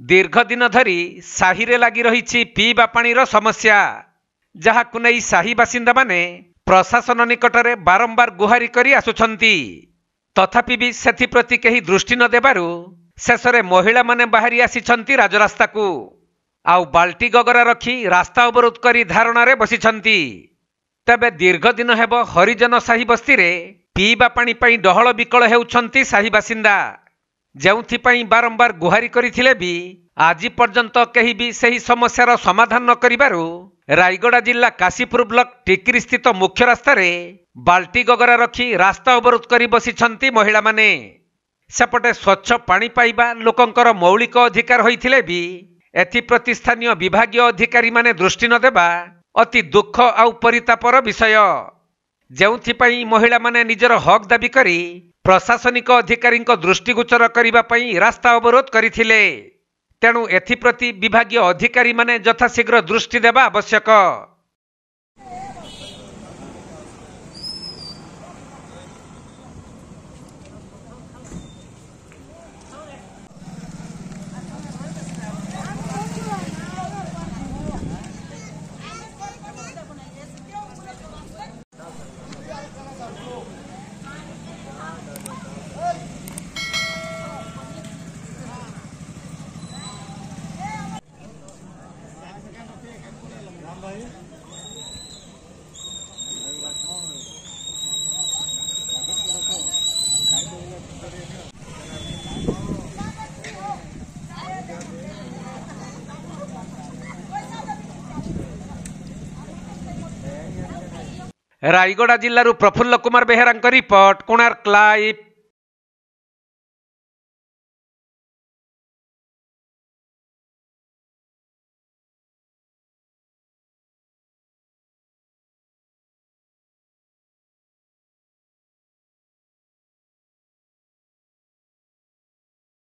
दीर्घ दिन धरी साही रे लगी रही पीवा पानीर समस्या जहाकु नै साही बासिंदा माने प्रशासन निकटरे बारंबार गुहारी करी आसुछंती। तथापि भी सेथिप्रति केही दृष्टि न देबारु शेषरे महिला माने बाहरी आसिछंती राजरास्ता को आउ बाल्टी गगरा रखी रास्ता अवरोध करी धारणा रे बसिछंती। तबे दीर्घ दिन हेब हरिजन साही बस्ती रे पीवा पानी पई डहळ बिकळ हेउछंती साही बासिंदा, जेउथिपाई बारंबार गुहारी करिथिले भी आज पर्यंत केही भी सही समस्यार समाधान न करिबारु रायगड़ा जिला काशीपुर ब्लॉक टिकरी स्थित मुख्य रास्ता रे बाल्टी गगरा रखी रास्ता अवरोध करी बसिछंती महिला माने। सेपटे स्वच्छ पानी पाइबा लोकंकर मौलिक अधिकार होइथिले भी एथिप्रति स्थानीय विभागीय अधिकारी माने दृष्टि न देबा अति दुख आउ परितापर विषय, जेउथिपाई महिला माने निजर हक दाबी करी प्रशासनिक अधिकारी दृष्टिगोचर करने पई रास्ता अवरोध करथिले। तेणु एथिप्रति विभागीय अधिकारी माने यथाशीघ्र दृष्टि देबा आवश्यक। रायगड़ा जिल्लारू प्रफुल्ल कुमार बेहेरा रिपोर्ट, कोणार्क लाइव।